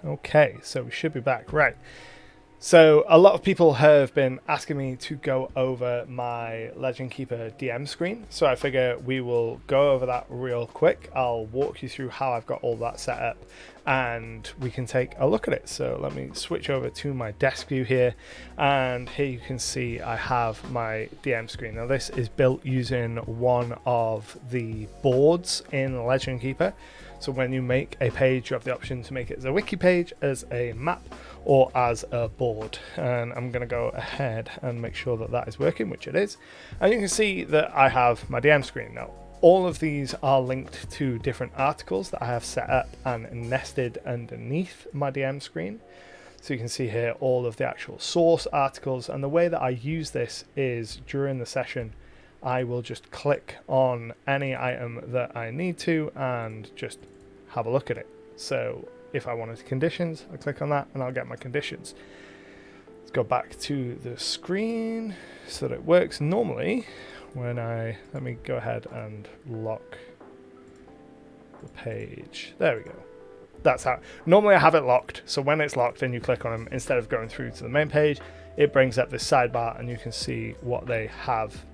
Okay, so we should be back. Right. So a lot of people have been asking me to go over my Legendkeeper DM screen. So I figure we will go over that real quick. I'll walk you through how I've got all that set up and we can take a look at it. So let me switch over to my desk view here. And here you can see I have my DM screen. Now this is built using one of the boards in Legendkeeper. So when you make a page, you have the option to make it as a wiki page, as a map, or as a board. And I'm going to go ahead and make sure that that is working, which it is. And you can see that I have my DM screen. Now, all of these are linked to different articles that I have set up and nested underneath my DM screen. So you can see here all of the actual source articles. And the way that I use this is during the session, I will just click on any item that I need to and just have a look at it. So if I wanted conditions, I click on that and I'll get my conditions. Let's go back to the screen so that it works normally when let me go ahead and lock the page. There we go. That's how, normally I have it locked. So when it's locked and you click on them, instead of going through to the main page, it brings up this sidebar and you can see what they have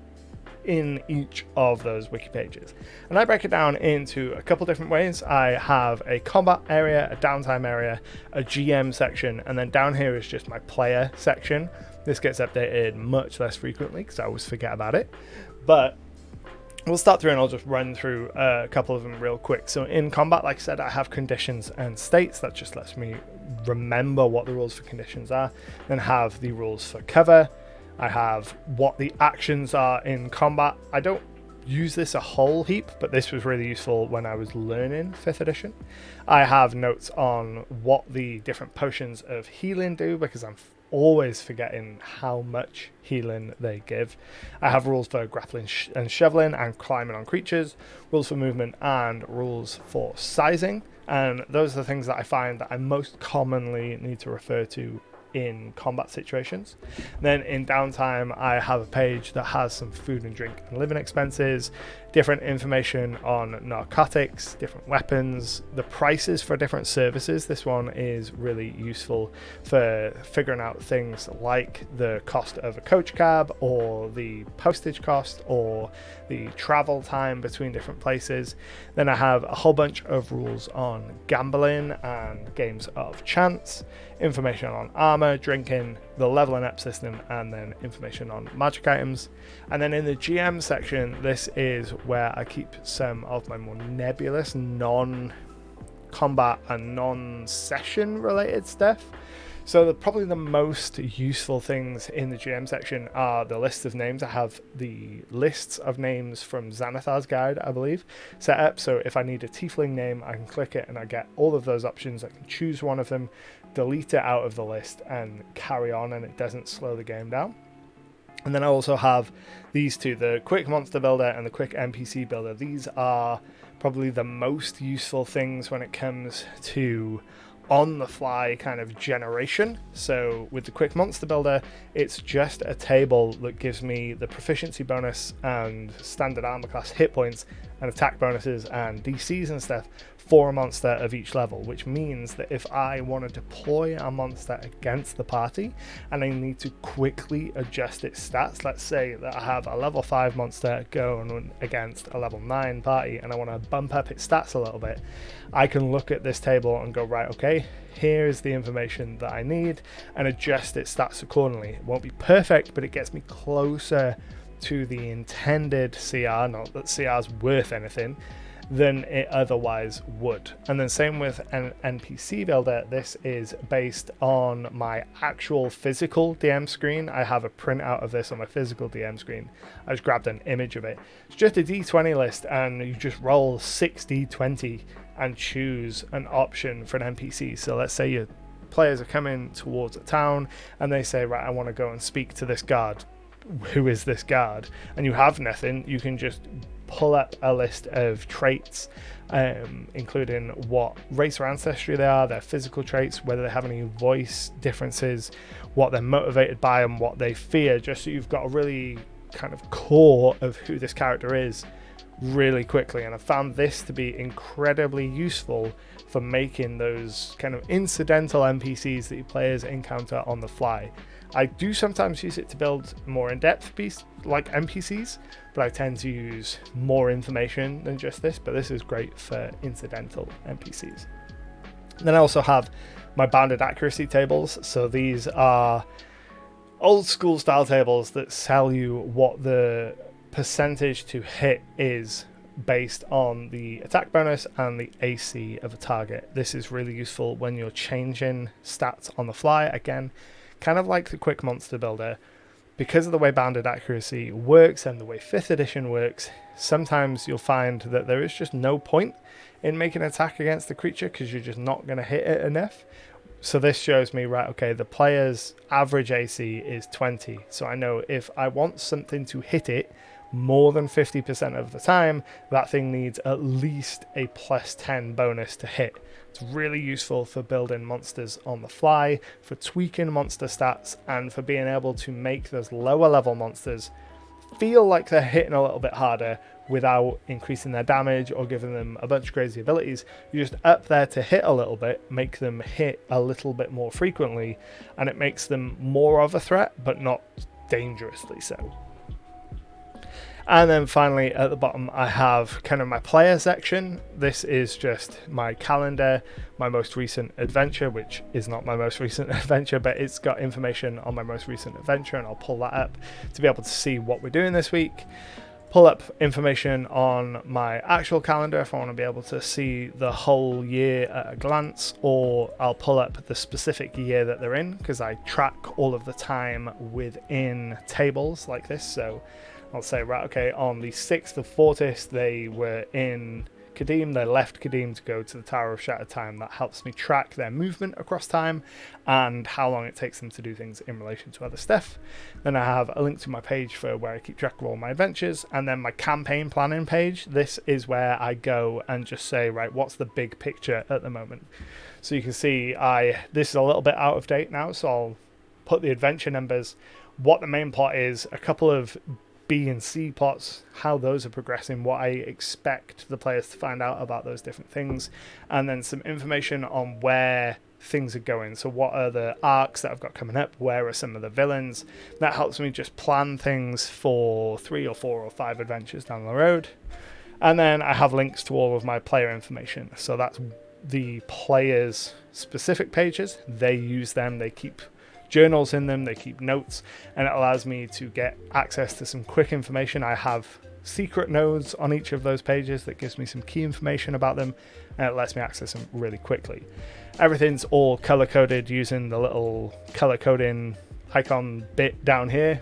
in each of those wiki pages. And I break it down into a couple different ways. I have a combat area, a downtime area, a GM section, and then down here is just my player section. This gets updated much less frequently because I always forget about it. But we'll start through and I'll just run through a couple of them real quick. So in combat, like I said, I have conditions and states. That just lets me remember what the rules for conditions are. Then have the rules for cover. I have what the actions are in combat. I don't use this a whole heap, but this was really useful when I was learning 5th edition. I have notes on what the different potions of healing do because I'm always forgetting how much healing they give. I have rules for grappling and shoveling and climbing on creatures, rules for movement, and rules for sizing. And those are the things that I find that I most commonly need to refer to in combat situations. Then in downtime, I have a page that has some food and drink and living expenses, different information on narcotics, different weapons, the prices for different services. This one is really useful for figuring out things like the cost of a coach cab or the postage cost or the travel time between different places. Then I have a whole bunch of rules on gambling and games of chance, information on armor, drinking, the leveling up system, and then information on magic items. And then in the GM section, this is where I keep some of my more nebulous non-combat and non-session related stuff. So probably the most useful things in the GM section are the list of names. I have the lists of names from Xanathar's Guide, I believe, set up. So if I need a tiefling name, I can click it and I get all of those options. I can choose one of them, delete it out of the list and carry on, and it doesn't slow the game down. And then I also have these two, the quick monster builder and the quick NPC builder. These are probably the most useful things when it comes to on the fly kind of generation. So with the quick monster builder, it's just a table that gives me the proficiency bonus and standard armor class hit points and attack bonuses and DCs and stuff for a monster of each level, which means that if I want to deploy a monster against the party and I need to quickly adjust its stats, let's say that I have a level 5 monster going against a level 9 party and I want to bump up its stats a little bit, I can look at this table and go, right, okay, here's the information that I need, and adjust its stats accordingly. It won't be perfect, but it gets me closer to the intended CR, not that CR's worth anything, than it otherwise would. And then same with an NPC builder. This is based on my actual physical DM screen. I have a printout of this on my physical DM screen. I just grabbed an image of it. It's just a D20 list, and you just roll 6 D20 and choose an option for an NPC. So let's say your players are coming towards a town and they say, right, I want to go and speak to this guard. Who is this guard? And you have nothing. You can just pull up a list of traits, including what race or ancestry they are, their physical traits, whether they have any voice differences, what they're motivated by, and what they fear, just so you've got a really kind of core of who this character is really quickly, and I found this to be incredibly useful for making those kind of incidental NPCs that your players encounter on the fly. I do sometimes use it to build more in-depth piece like NPCs, but I tend to use more information than just this, but this is great for incidental NPCs. Then I also have my bounded accuracy tables. So these are old school style tables that tell you what the percentage to hit is based on the attack bonus and the AC of a target. This is really useful when you're changing stats on the fly. Again, kind of like the quick monster builder, because of the way bounded accuracy works and the way 5th edition works, sometimes you'll find that there is just no point in making an attack against the creature because you're just not going to hit it enough. So this shows me, right, okay, the player's average AC is 20. So I know if I want something to hit it more than 50% of the time, that thing needs at least a +10 bonus to hit. It's really useful for building monsters on the fly, for tweaking monster stats, and for being able to make those lower level monsters feel like they're hitting a little bit harder without increasing their damage or giving them a bunch of crazy abilities. You just up there to hit a little bit, make them hit a little bit more frequently, and it makes them more of a threat, but not dangerously so. And then finally at the bottom I have kind of my player section. This is just my calendar, my most recent adventure, which is not my most recent adventure, but it's got information on my most recent adventure, and I'll pull that up to be able to see what we're doing this week. Pull up information on my actual calendar if I want to be able to see the whole year at a glance, or I'll pull up the specific year that they're in, because I track all of the time within tables like this. So I'll say, right, okay, on the 6th of Fortis, they were in Kadim, they left Kadim to go to the Tower of Shattered Time. That helps me track their movement across time and how long it takes them to do things in relation to other stuff. Then I have a link to my page for where I keep track of all my adventures, and then my campaign planning page. This is where I go and just say, right, what's the big picture at the moment? So you can see this is a little bit out of date now, so I'll put the adventure numbers, what the main plot is, a couple of B and C plots, how those are progressing, what I expect the players to find out about those different things, and then some information on where things are going. So what are the arcs that I've got coming up, where are some of the villains. That helps me just plan things for 3 or 4 or 5 adventures down the road. And then I have links to all of my player information, so that's the players' specific pages. They use them, they keep journals in them, they keep notes, and it allows me to get access to some quick information. I have secret nodes on each of those pages that gives me some key information about them, and it lets me access them really quickly. Everything's all color coded using the little color coding icon bit down here.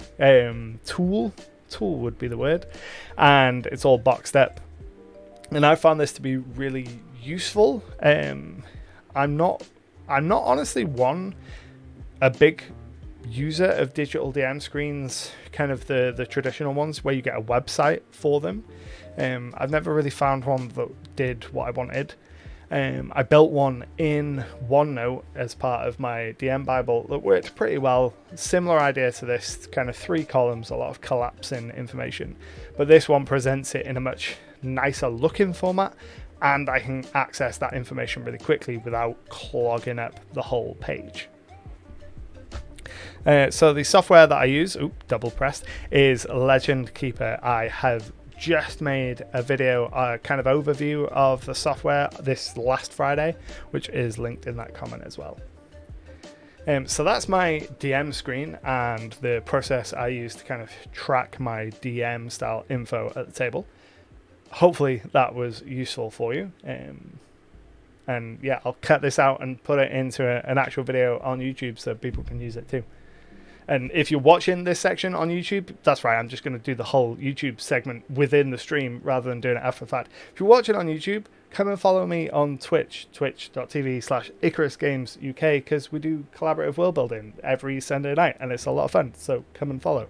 Tool would be the word, and it's all boxed up, and I found this to be really useful. I'm not honestly a big user of digital DM screens, kind of the traditional ones where you get a website for them. I've never really found one that did what I wanted. I built one in OneNote as part of my DM Bible that worked pretty well. Similar idea to this, kind of 3 columns, a lot of collapsing information. But this one presents it in a much nicer looking format, and I can access that information really quickly without clogging up the whole page. So the software that I use, double pressed, is Legendkeeper. I have just made a video, kind of overview of the software this last Friday, which is linked in that comment as well. So that's my DM screen and the process I use to kind of track my DM style info at the table. Hopefully that was useful for you. And yeah, I'll cut this out and put it into an actual video on YouTube so people can use it too. And if you're watching this section on YouTube, that's right, I'm just going to do the whole YouTube segment within the stream rather than doing it after the fact. If you're watching on YouTube, come and follow me on Twitch, twitch.tv/Icarus Games UK, because we do collaborative world building every Sunday night and it's a lot of fun, so come and follow.